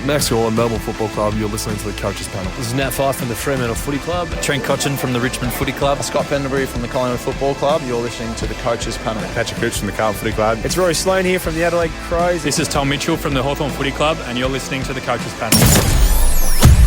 Max Gorlin, Melbourne Football Club. You're listening to the Coaches Panel. This is Nat Fyfe from the Fremantle Footy Club. Trent Cotchin from the Richmond Footy Club. Scott Pendlebury from the Collingwood Football Club. You're listening to the Coaches Panel. Patrick Cooch from the Carlton Footy Club. It's Rory Sloane here from the Adelaide Crows. This is Tom Mitchell from the Hawthorn Footy Club, and you're listening to the Coaches Panel.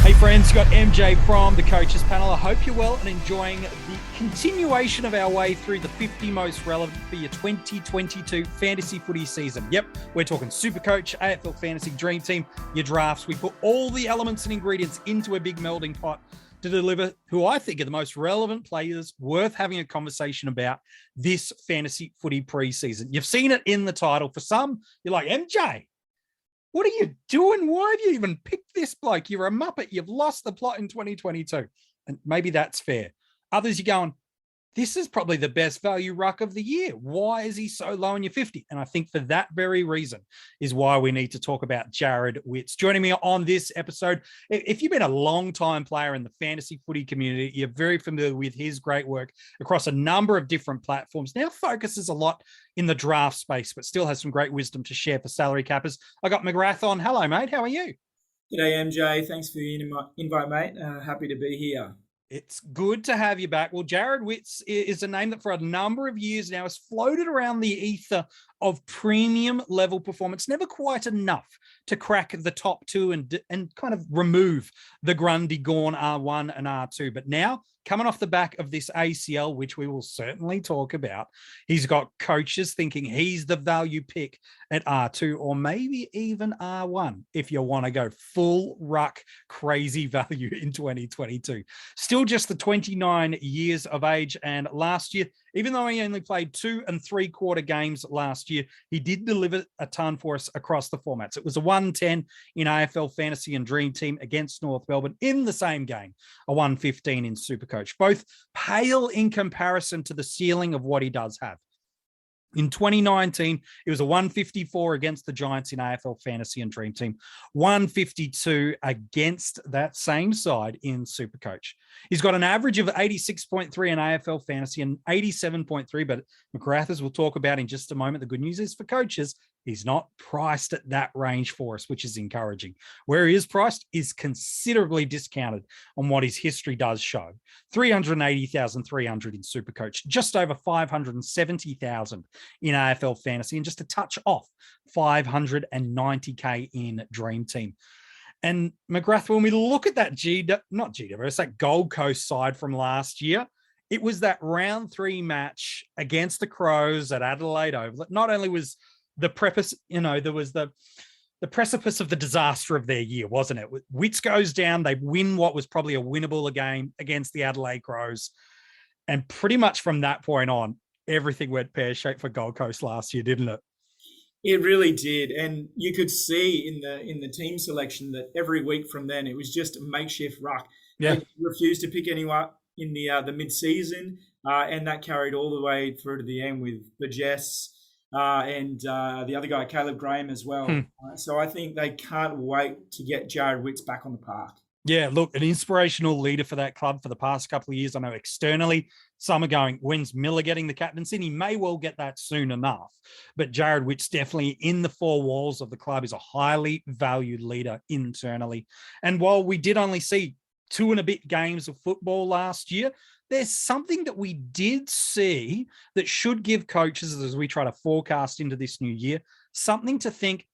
Hey friends, you've got MJ from the Coaches Panel. I hope you're well and enjoying the continuation of our way through the 50 most relevant for your 2022 fantasy footy season. Yep, we're talking SuperCoach, AFLFantasy DreamTeam, your drafts. We put all the elements and ingredients into a big melding pot to deliver who I think are the most relevant players worth having a conversation about this fantasy footy preseason. You've seen it in the title. For some, you're like, MJ, what are you doing? Why have you even picked this bloke? You're a muppet. You've lost the plot in 2022. And maybe that's fair. Others, you're going, this is probably the best value ruck of the year. Why is he so low in your 50? And I think for that very reason is why we need to talk about Jarrod Witts. Joining me on this episode, if you've been a long-time player in the fantasy footy community, you're very familiar with his great work across a number of different platforms. Now focuses a lot in the draft space, but still has some great wisdom to share for salary cappers. I got McRath on. Hello, mate. How are you? G'day, MJ. Thanks for the invite, mate. Happy to be here. It's good to have you back. Well, Jarrod Witts is a name that for a number of years now has floated around the ether of premium level performance, never quite enough to crack the top two and kind of remove the Grundy Gorn R1 and R2. But now, coming off the back of this ACL, which we will certainly talk about, he's got coaches thinking he's the value pick at R2 or maybe even R1 if you want to go full ruck crazy value in 2022. Still just the 29 years of age, and last year, even though he only played 2 3/4 games last year, he did deliver a ton for us across the formats. It was a 110 in AFL Fantasy and Dream Team against North Melbourne in the same game, a 115 in SuperCoach. Both pale in comparison to the ceiling of what he does have. In 2019, it was a 154 against the Giants in AFL Fantasy and Dream Team, 152 against that same side in SuperCoach. He's got an average of 86.3 in AFL Fantasy and 87.3, but McRath, as we'll talk about in just a moment, the good news is for coaches, he's not priced at that range for us, which is encouraging. Where he is priced is considerably discounted on what his history does show. 380,300 in SuperCoach, just over 570,000 in AFL Fantasy, and just a touch off 590K in Dream Team. And McGrath, when we look at that that Gold Coast side from last year, it was that round 3 match against the Crows at Adelaide Oval. Not only was the precipice of the disaster of their year, wasn't it? Witts goes down, they win what was probably a winnable game against the Adelaide Crows. And pretty much from that point on, everything went pear-shaped for Gold Coast last year, didn't it? It really did. And you could see in the team selection that every week from then, it was just a makeshift ruck. Yeah. They refused to pick anyone in the mid-season, and that carried all the way through to the end with Burgess, and the other guy, Caleb Graham, as well. So I think they can't wait to get Jarrod Witts back on the park. Yeah, look, an inspirational leader for that club for the past couple of years. I know externally, some are going, when's Miller getting the captaincy? He may well get that soon enough. But Jarrod Witts definitely in the 4 walls of the club is a highly valued leader internally. And while we did only see 2 and a bit games of football last year, there's something that we did see that should give coaches, as we try to forecast into this new year, something to think,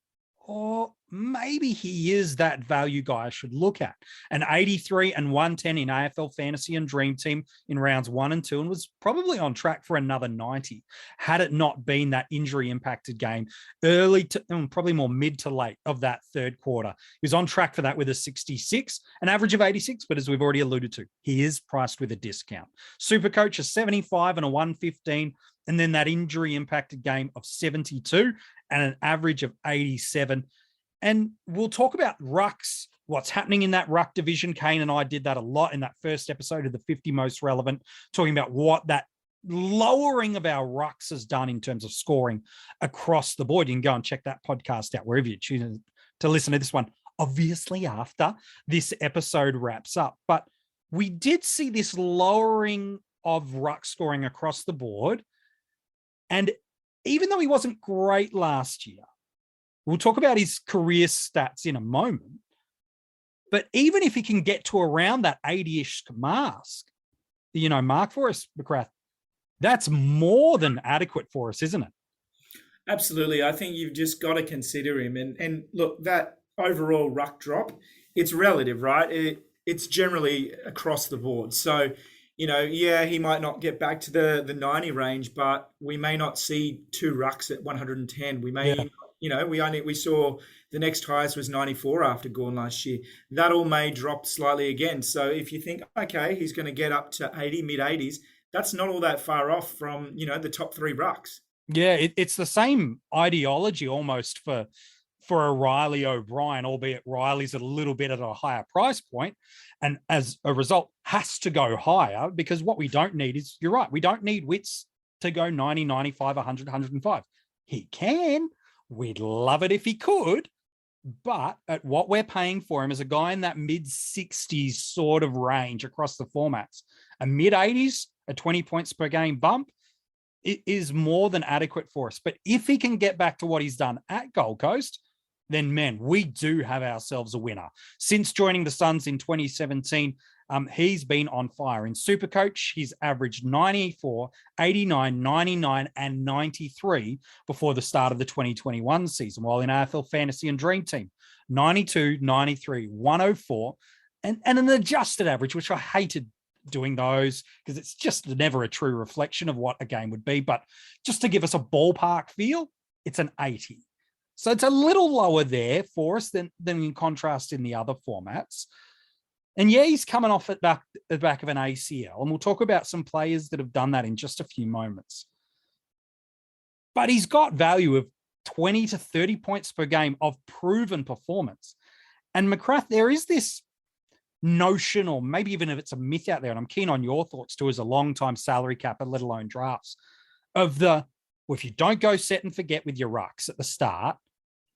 oh, maybe he is that value guy I should look at. An 83 and 110 in AFL Fantasy and Dream Team in rounds 1 and 2, and was probably on track for another 90 had it not been that injury impacted game early to probably more mid to late of that third quarter. He was on track for that with a 66, an average of 86, but as we've already alluded to, he is priced with a discount. SuperCoach, a 75 and a 115, and then that injury impacted game of 72 and an average of 87. And we'll talk about rucks, what's happening in that ruck division. Kane and I did that a lot in that first episode of the 50 most relevant, talking about what that lowering of our rucks has done in terms of scoring across the board. You can go and check that podcast out wherever you choose to listen to this one, obviously after this episode wraps up. But we did see this lowering of ruck scoring across the board. And even though he wasn't great last year, we'll talk about his career stats in a moment, But even if he can get to around that 80-ish mark for us, McRath, that's more than adequate for us, isn't it? Absolutely. I think you've just got to consider him. And look, that overall ruck drop, it's relative, right? It's generally across the board. So, he might not get back to the 90 range, but we may not see 2 rucks at 110. We may, we saw the next highest was 94 after Gorn last year. That all may drop slightly again. So if you think, okay, he's going to get up to 80, mid-80s, that's not all that far off from, the top 3 rucks. Yeah, it's the same ideology almost for a Riley O'Brien, albeit Riley's a little bit at a higher price point, and as a result has to go higher, because what we don't need is, you're right, we don't need Witts to go 90, 95, 100, 105. He can. We'd love it if he could, but at what we're paying for him as a guy in that mid-60s sort of range across the formats, a mid-80s, a 20 points per game bump, it is more than adequate for us. But if he can get back to what he's done at Gold Coast, then, man, we do have ourselves a winner. Since joining the Suns in 2017, he's been on fire. In SuperCoach, he's averaged 94, 89, 99, and 93 before the start of the 2021 season, while in AFL Fantasy and DreamTeam, 92, 93, 104, and an adjusted average, which I hated doing those because it's just never a true reflection of what a game would be. But just to give us a ballpark feel, it's an 80. So it's a little lower there for us than in contrast in the other formats. And yeah, he's coming off at the back of an ACL, and we'll talk about some players that have done that in just a few moments. But he's got value of 20 to 30 points per game of proven performance. And McRath, there is this notion, or maybe even if it's a myth out there, and I'm keen on your thoughts too as a long-time salary capper, let alone drafts, of if you don't go set and forget with your rucks at the start,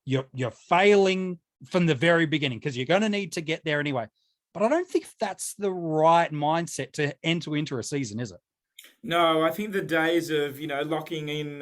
you're failing from the very beginning, because you're going to need to get there anyway. But I don't think that's the right mindset to enter into a season, is it? No, I think the days of, locking in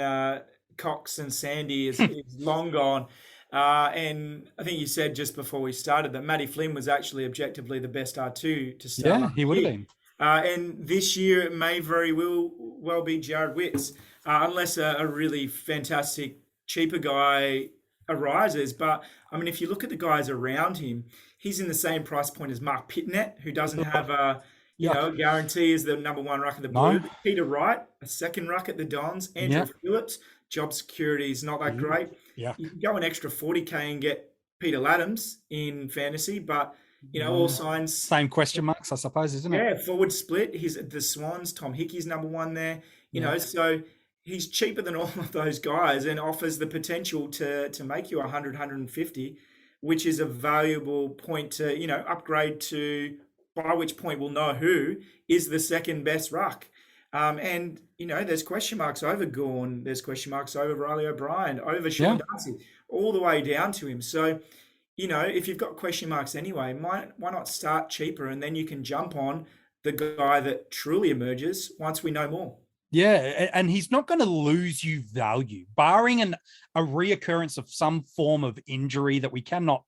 Cox and Sandy is long gone. And I think you said just before we started that Matty Flynn was actually objectively the best R2 to start. Yeah, he would have been. And this year it may very well be Jarrod Witts, unless a really fantastic, cheaper guy arises. But, I mean, if you look at the guys around him, he's in the same price point as Mark Pitnet, who doesn't have a guarantee as the number 1 ruck of the Blues. No. Peter Wright, a second ruck at the Dons. Andrew Phillips, job security is not that great. Yeah. You can go an extra 40K and get Peter Laddams in fantasy, but, all signs... Same question marks, I suppose, isn't it? Yeah, forward split. He's at the Swans. Tom Hickey's number 1 there. You know, so he's cheaper than all of those guys and offers the potential to make you 100, 150, which is a valuable point to, upgrade to, by which point we'll know who is the second best ruck. And, there's question marks over Gorn. There's question marks over Riley O'Brien, over Sean Darcy, all the way down to him. So, if you've got question marks anyway, why not start cheaper, and then you can jump on the guy that truly emerges once we know more. Yeah, and he's not going to lose you value, barring a reoccurrence of some form of injury that we cannot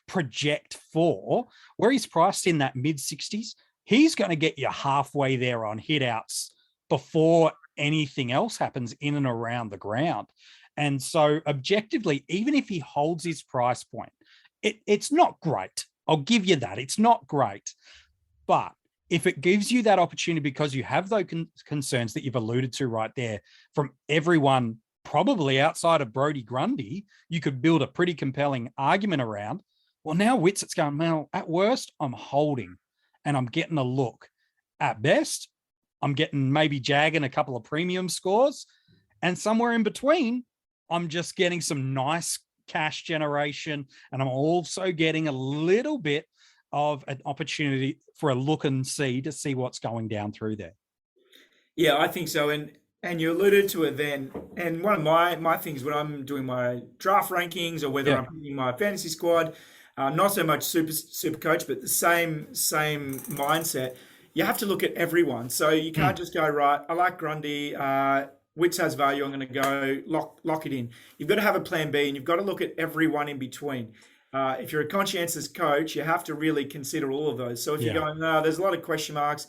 project for, where he's priced in that mid-60s. He's going to get you halfway there on hit-outs before anything else happens in and around the ground. And so objectively, even if he holds his price point, it's not great. I'll give you that. It's not great. But if it gives you that opportunity, because you have those concerns that you've alluded to right there from everyone, probably outside of Brodie Grundy, you could build a pretty compelling argument around. Well, now Witts, it's going, well, at worst, I'm holding and I'm getting a look. At best, I'm getting maybe jagging a couple of premium scores. And somewhere in between, I'm just getting some nice cash generation. And I'm also getting a little bit of an opportunity for a look and see to see what's going down through there. Yeah, I think so. And you alluded to it then. And one of my things when I'm doing my draft rankings or whether I'm picking my fantasy squad, not so much SuperCoach, but the same mindset. You have to look at everyone. So you can't just go, right, I like Grundy, Witts has value, I'm going to go lock it in. You've got to have a plan B, and you've got to look at everyone in between. if you're a conscientious coach, you have to really consider all of those. So if you're Yeah. going, no, there's a lot of question marks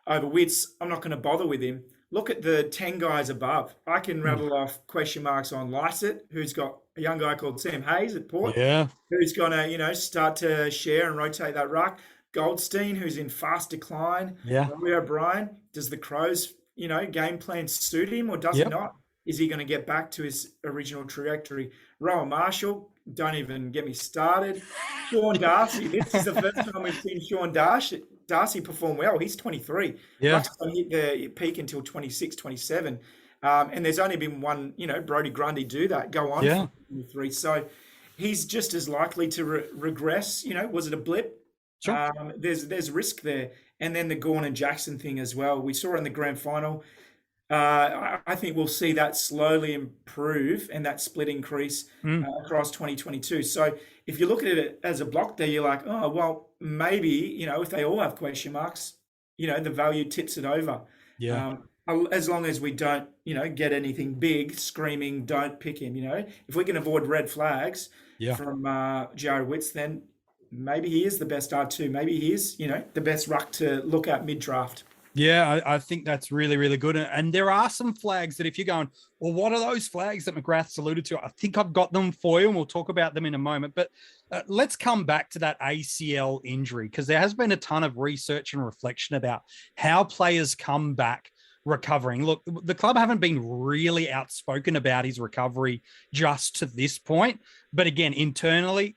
over Witts, I'm not going to bother with him. Look at the 10 guys above. I can rattle off question marks on Lycett, who's got a young guy called Sam Hayes at Port, Yeah. who's going to, start to share and rotate that ruck. Goldstein, who's in fast decline. Yeah. Robbie O'Brien, does the Crows, game plan suit him or does it not? Is he going to get back to his original trajectory? Rowan Marshall, don't even get me started. Sean Darcy, this is the first time we've seen Sean Darcy perform well. He's 23. Yeah. Ruck's going to hit the peak until 26, 27. And there's only been one, Brodie Grundy do that, go on for 23. So he's just as likely to regress. Was it a blip? Sure. There's risk there. And then the Gawn and Jackson thing as well. We saw in the grand final. I think we'll see that slowly improve and that split increase across 2022. So if you look at it as a block there, you're like, oh, well, maybe, if they all have question marks, the value tips it over. Yeah. As long as we don't, get anything big screaming, don't pick him, if we can avoid red flags from Jarrod Witts, then maybe he is the best R2. Maybe he is, the best ruck to look at mid-draft. Yeah, I think that's really, really good. And there are some flags that if you're going, well, what are those flags that McRath's alluded to? I think I've got them for you, and we'll talk about them in a moment. But let's come back to that ACL injury, because there has been a ton of research and reflection about how players come back recovering. Look, the club haven't been really outspoken about his recovery just to this point. But again, internally,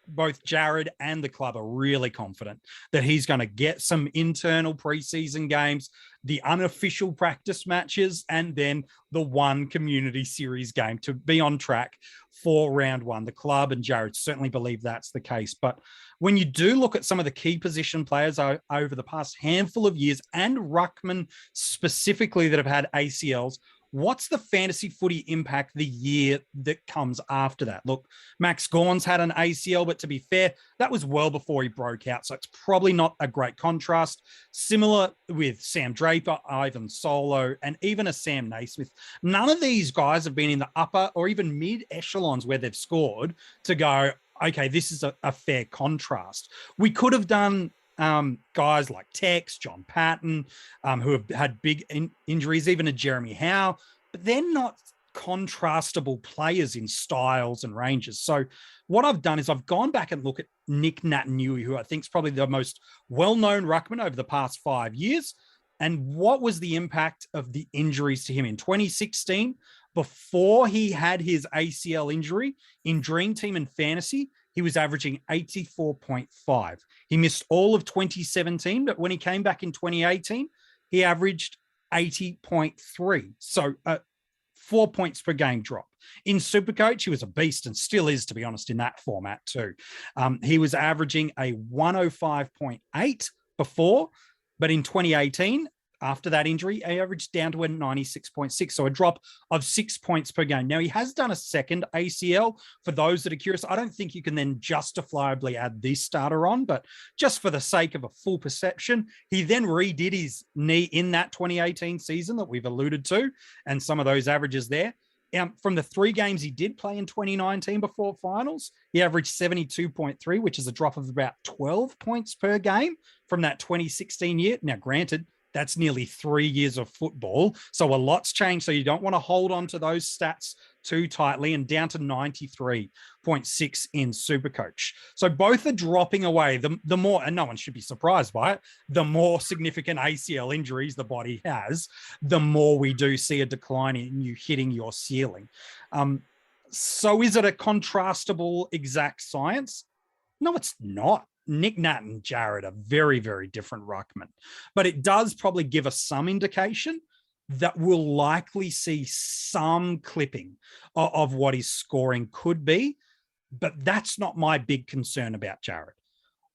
both Jarrod and the club are really confident that he's going to get some internal preseason games, the unofficial practice matches, and then the one community series game to be on track for round one. The club and Jarrod certainly believe that's the case. But when you do look at some of the key position players over the past handful of years, and ruckman specifically that have had ACLs, what's the fantasy footy impact the year that comes after that? Look, Max Gawn's had an ACL, but to be fair, that was well before he broke out. So it's probably not a great contrast. Similar with Sam Draper, Ivan Solo, and even a Sam Naismith. None of these guys have been in the upper or even mid echelons where they've scored to go, okay, this is a fair contrast. We could have done guys like Tex, John Patton, who have had big injuries, even a Jeremy Howe, but they're not contrastable players in styles and ranges. So what I've done is I've gone back and looked at Nick Natanui, who I think is probably the most well-known ruckman over the past 5 years. And what was the impact of the injuries to him in 2016? Before he had his ACL injury in Dream Team and Fantasy, he was averaging 84.5. He missed all of 2017, but when he came back in 2018, he averaged 80.3. So 4 points per game drop. In SuperCoach, he was a beast and still is, to be honest, in that format too. He was averaging a 105.8 before, but in 2018, after that injury, he averaged down to a 96.6, so a drop of 6 points per game. Now, he has done a second ACL. For those that are curious, I don't think you can then justifiably add this starter on, but just for the sake of a full perception, he then redid his knee in that 2018 season that we've alluded to, and some of those averages there. From the 3 games he did play in 2019 before finals, he averaged 72.3, which is a drop of about 12 points per game from that 2016 year. Now, granted, that's nearly 3 years of football. So a lot's changed. So you don't want to hold on to those stats too tightly, and down to 93.6 in SuperCoach. So both are dropping away. The more, and no one should be surprised by it, the more significant ACL injuries the body has, the more we do see a decline in you hitting your ceiling. So is it a contrastable exact science? No, it's not. Nick Nat and Jarrod are very, very different ruckmen, but it does probably give us some indication that we'll likely see some clipping of what his scoring could be, but that's not my big concern about Jarrod.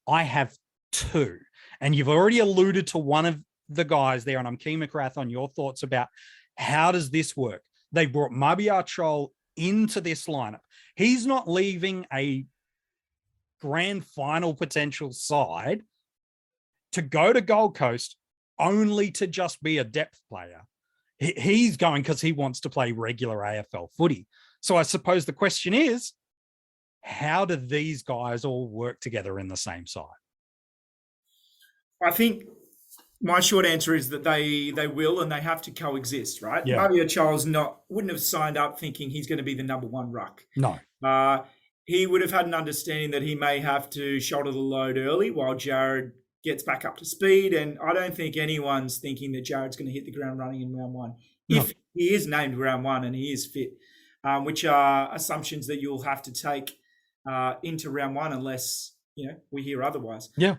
I have 2, and you've already alluded to one of the guys there, and I'm keen, McRath, on your thoughts about how does this work? They brought Mabiar Chol into this lineup. He's not leaving a grand final potential side to go to Gold Coast only to just be a depth player. He's going because he wants to play regular AFL footy. So I suppose the question is, how do these guys all work together in the same side? I think my short answer is that they will and they have to coexist, right? Yeah. Mario Charles wouldn't have signed up thinking he's going to be the number one ruck. No. He would have had an understanding that he may have to shoulder the load early while Jarrod gets back up to speed. And I don't think anyone's thinking that Jarrod's going to hit the ground running in round one. No. If he is named round one and he is fit, which are assumptions that you'll have to take into round one unless, we hear otherwise. Yeah.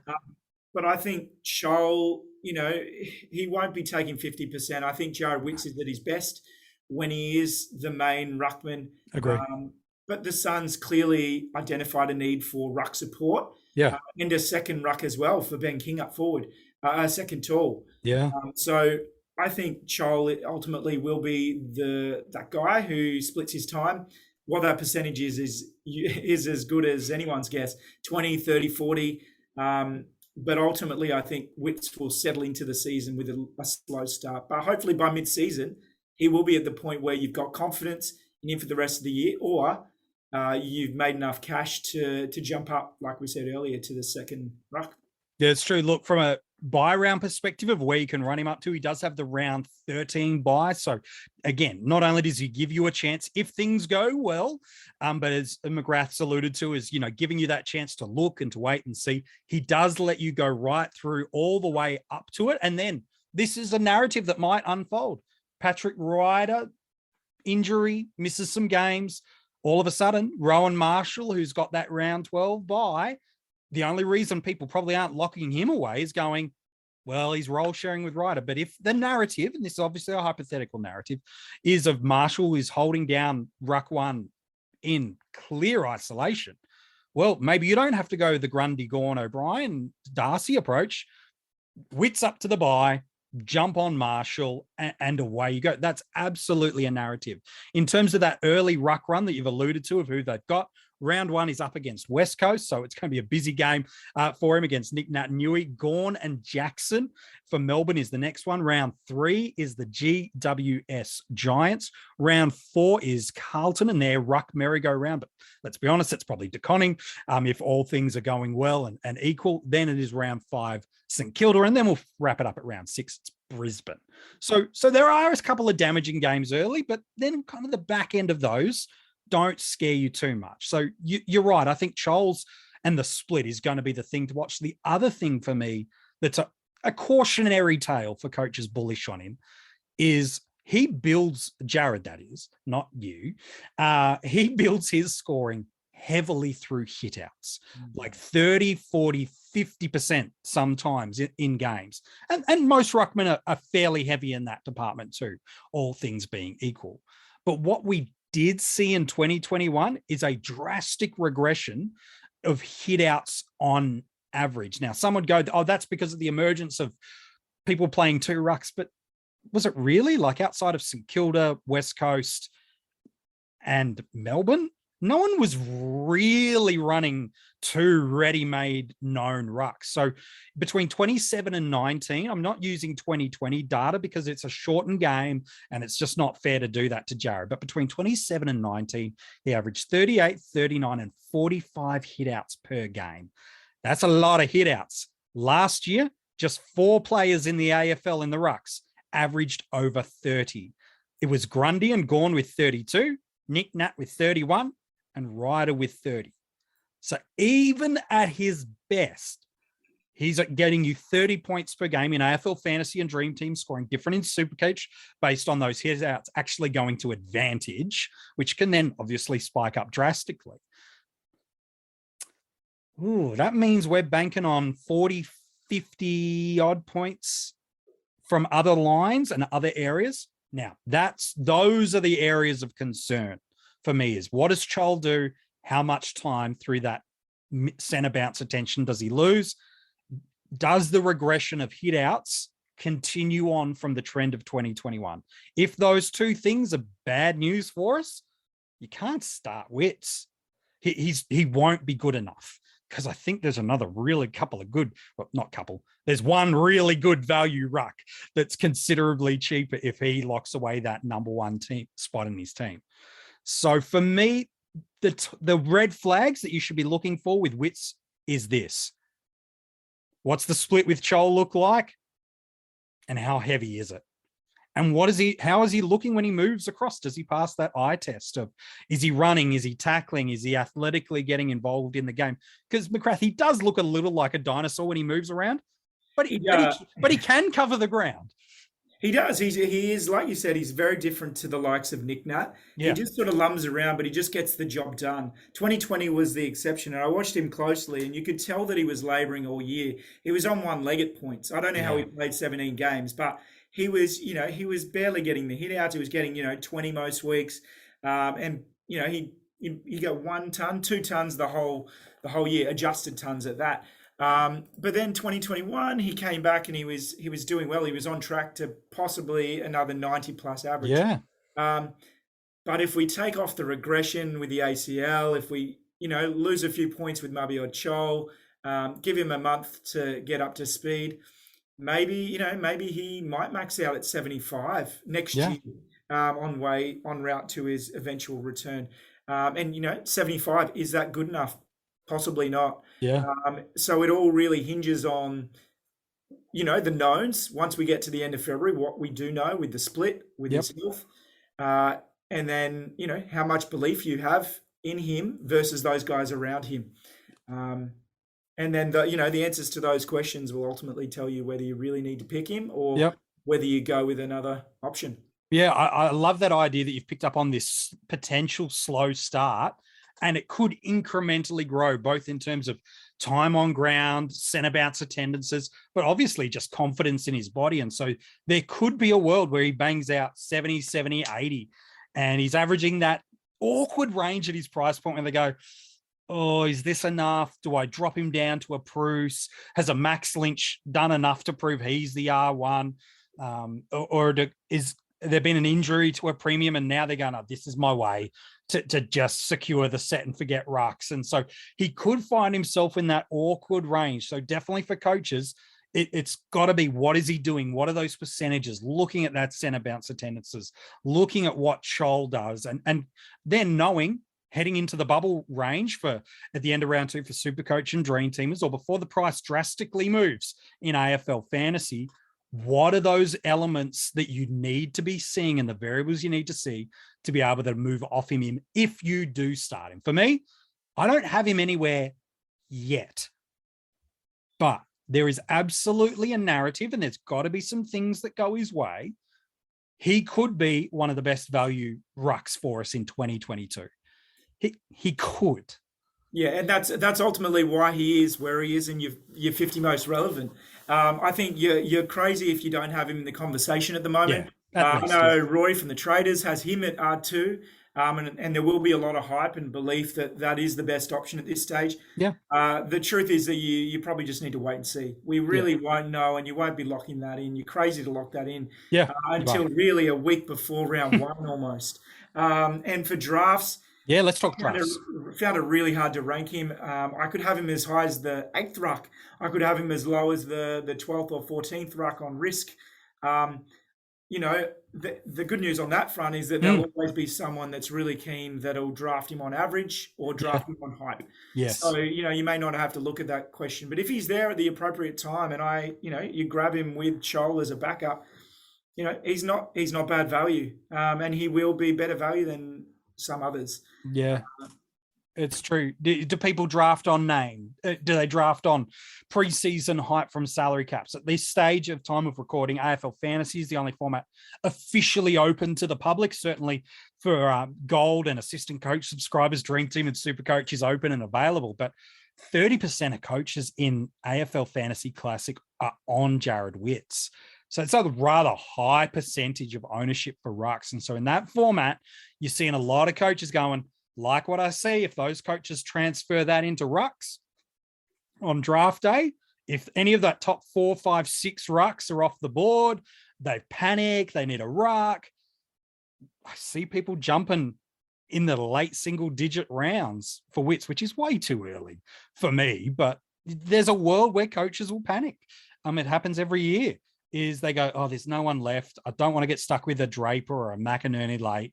But I think Charles, he won't be taking 50%. I think Jarrod Witts is at his best when he is the main ruckman. Agree. But the Suns clearly identified a need for ruck support. Yeah. And a second ruck as well for Ben King up forward, a second tall. Yeah. So I think Charles ultimately will be that guy who splits his time. What that percentage is as good as anyone's guess, 20, 30, 40. But ultimately, I think Witts will settle into the season with a slow start. But hopefully by mid-season, he will be at the point where you've got confidence in him for the rest of the year, or you've made enough cash to jump up, like we said earlier, to the second ruck. Yeah, it's true. Look, from a buy round perspective of where you can run him up to, he does have the round 13 buy. So again, not only does he give you a chance if things go well, but as McRath's alluded to, is, giving you that chance to look and to wait and see. He does let you go right through all the way up to it. And then this is a narrative that might unfold. Patrick Ryder, injury, misses some games. All of a sudden, Rowan Marshall, who's got that round 12 bye, the only reason people probably aren't locking him away is going, well, he's role sharing with Ryder. But if the narrative, and this is obviously a hypothetical narrative, is of Marshall is holding down ruck one in clear isolation, well, maybe you don't have to go the Grundy, Gawn, O'Brien, Darcy approach. Witts up to the bye, jump on Marshall, and away you go. That's absolutely a narrative. In terms of that early ruck run that you've alluded to of who they've got, round one is up against West Coast, so it's going to be a busy game for him against Nick Naitanui. Gawn and Jackson for Melbourne is the next one. Round 3 is the GWS Giants. Round 4 is Carlton and their ruck merry-go-round. But let's be honest, it's probably DeConning. If all things are going well and equal, then it is round 5, St Kilda, and then we'll wrap it up at round 6. It's Brisbane. So there are a couple of damaging games early, but then kind of the back end of those don't scare you too much. So you're right. I think Charles and the split is going to be the thing to watch. The other thing for me that's a cautionary tale for coaches bullish on him is he builds, Jarrod that is, not you, he builds his scoring heavily through hitouts, like 30, 40, 50% sometimes in games. And most ruckmen are fairly heavy in that department too, all things being equal. But what we did see in 2021 is a drastic regression of hitouts on average. Now, some would go, oh, that's because of the emergence of people playing two rucks, but was it really? Like outside of St Kilda, West Coast, and Melbourne, no one was really running two ready-made known rucks. So between 27 and 19, I'm not using 2020 data because it's a shortened game and it's just not fair to do that to Jarrod. But between 27 and 19, he averaged 38, 39, and 45 hitouts per game. That's a lot of hitouts. Last year, just 4 players in the AFL in the rucks averaged over 30. It was Grundy and Gawn with 32, Nick Nat with 31, and Ryder with 30. So even at his best, he's getting you 30 points per game in AFL Fantasy and DreamTeam, scoring different in SuperCoach based on those hitouts actually going to advantage, which can then obviously spike up drastically. Ooh, that means we're banking on 40, 50 odd points from other lines and other areas. Now, those are the areas of concern for me. Is what does Chol do? How much time through that center bounce attention does he lose? Does the regression of hitouts continue on from the trend of 2021? If those two things are bad news for us, you can't start Witts. He won't be good enough, because I think there's another really couple of good, well, not couple, there's one really good value ruck that's considerably cheaper if he locks away that number one team spot in his team. So for me, the red flags that you should be looking for with Witts is this. What's the split with Chol look like? And how heavy is it? And how is he looking when he moves across? Does he pass that eye test of, is he running? Is he tackling? Is he athletically getting involved in the game? Because McRath, he does look a little like a dinosaur when he moves around, but he can cover the ground. He does. He is, like you said, he's very different to the likes of Nick Nat. Yeah. He just sort of lums around, but he just gets the job done. 2020 was the exception, and I watched him closely, and you could tell that he was labouring all year. He was on one leg at points. I don't know how he played 17 games, but he was barely getting the hit outs. He was getting 20 most weeks, and he got 1 ton, 2 tons the whole year, adjusted tons at that. But then 2021, he came back and he was doing well. He was on track to possibly another 90 plus average. Yeah. But if we take off the regression with the ACL, if we lose a few points with Mabi or Chol, give him a month to get up to speed, maybe he might max out at 75 next year on route to his eventual return. And 75, is that good enough? Possibly not. Yeah. So it all really hinges on, the knowns. Once we get to the end of February, what we do know with the split, with his health, and then how much belief you have in him versus those guys around him, and then the answers to those questions will ultimately tell you whether you really need to pick him or whether you go with another option. Yeah, I love that idea that you've picked up on this potential slow start. And it could incrementally grow, both in terms of time on ground, centre bounce attendances, but obviously just confidence in his body. And so there could be a world where he bangs out 70, 80, and he's averaging that awkward range at his price point when they go, oh, is this enough? Do I drop him down to a Bruce? Has a Max Lynch done enough to prove he's the R1? Is there been an injury to a premium and now they're going, oh, this is my way to just secure the set and forget rucks. And so he could find himself in that awkward range. So definitely for coaches, it's got to be, what is he doing? What are those percentages? Looking at that center bounce attendances, looking at what Chol does, and then knowing heading into the bubble range for at the end of round 2 for SuperCoach and Dream Teamers, or before the price drastically moves in AFL fantasy, what are those elements that you need to be seeing and the variables you need to see to be able to move off him if you do start him? For me, I don't have him anywhere yet, but there is absolutely a narrative and there's got to be some things that go his way. He could be one of the best value rucks for us in 2022. He could. Yeah, and that's ultimately why he is where he is in your 50 most relevant. I think you're crazy if you don't have him in the conversation at the moment. I know Roy from the Traders has him at R2, and there will be a lot of hype and belief that is the best option at this stage. Yeah. The truth is that you probably just need to wait and see. We really won't know, and you won't be locking that in. You're crazy to lock that in until really a week before round 1 almost. And for drafts, yeah, let's talk drafts. Found it really hard to rank him. I could have him as high as the 8th ruck. I could have him as low as the 12th or 14th ruck on risk. The good news on that front is that there'll always be someone that's really keen that'll draft him on average or draft him on hype. Yes. So, you may not have to look at that question. But if he's there at the appropriate time and you grab him with Chol as a backup, he's not bad value. And he will be better value than some others. Yeah, it's true. Do people draft on name? Do they draft on preseason hype from salary caps? At this stage of time of recording, AFL Fantasy is the only format officially open to the public. Certainly for gold and assistant coach subscribers, Dream Team and SuperCoach is open and available. But 30% of coaches in AFL Fantasy Classic are on Jarrod Witts. So it's a rather high percentage of ownership for rucks. And so in that format, you're seeing a lot of coaches going, like what I see, if those coaches transfer that into rucks on draft day, if any of that top 4, 5, 6 rucks are off the board, they panic, they need a ruck. I see people jumping in the late single-digit rounds for Witts, which is way too early for me. But there's a world where coaches will panic. It happens every year. Is they go, oh, there's no one left. I don't want to get stuck with a Draper or a McInerney late.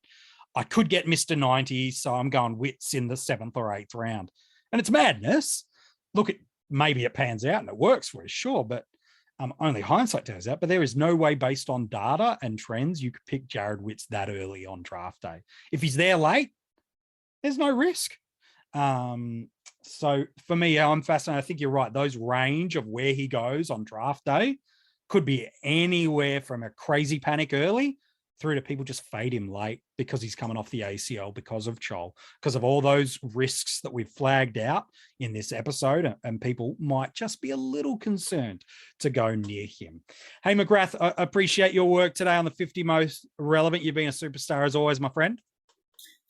I could get Mr. 90, so I'm going Witts in the 7th or 8th round. And it's madness. Look, maybe it pans out and it works for us, sure, but only hindsight tells out. But there is no way based on data and trends you could pick Jarrod Witts that early on draft day. If he's there late, there's no risk. So for me, I'm fascinated. I think you're right. Those range of where he goes on draft day could be anywhere from a crazy panic early through to people just fade him late because he's coming off the ACL because of Chol, because of all those risks that we've flagged out in this episode, and people might just be a little concerned to go near him. Hey, McRath, I appreciate your work today on the 50 most relevant. You've been a superstar as always, my friend.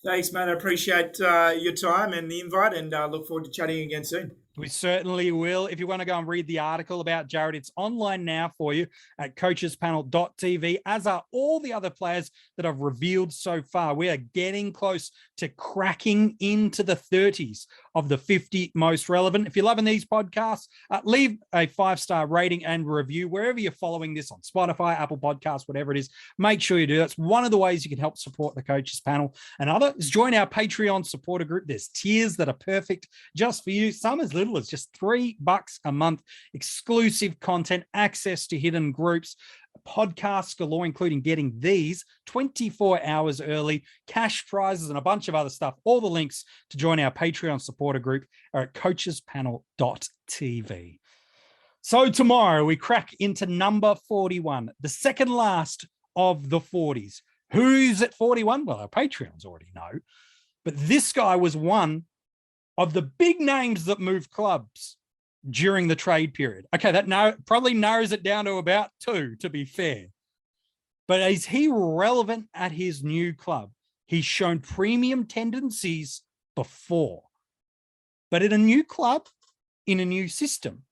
Thanks, mate. I appreciate your time and the invite, and look forward to chatting again soon. We certainly will. If you want to go and read the article about Jarrod, it's online now for you at coachespanel.tv, as are all the other players that I've revealed so far. We are getting close to cracking into the 30s of the 50 most relevant. If you're loving these podcasts, leave a 5-star rating and review wherever you're following this on Spotify, Apple Podcasts, whatever it is. Make sure you do. That's one of the ways you can help support the Coaches Panel. Another is join our Patreon supporter group. There's tiers that are perfect just for you. Some as little as just $3 a month, exclusive content, access to hidden groups, podcasts galore, including getting these 24 hours early, cash prizes, and a bunch of other stuff. All the links to join our Patreon supporter group are at coachespanel.tv. So tomorrow we crack into number 41, the second last of the 40s. Who's at 41? Well, our Patreons already know, but this guy was one of the big names that moved clubs during the trade period. Okay, that probably narrows it down to about 2, to be fair. But is he relevant at his new club? He's shown premium tendencies before. But in a new club, in a new system,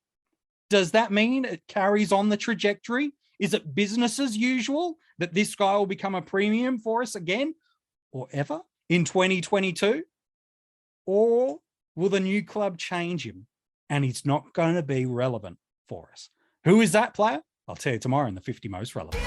does that mean it carries on the trajectory? Is it business as usual that this guy will become a premium for us again or ever in 2022? Or will the new club change him and he's not going to be relevant for us? Who is that player? I'll tell you tomorrow in the 50 most relevant.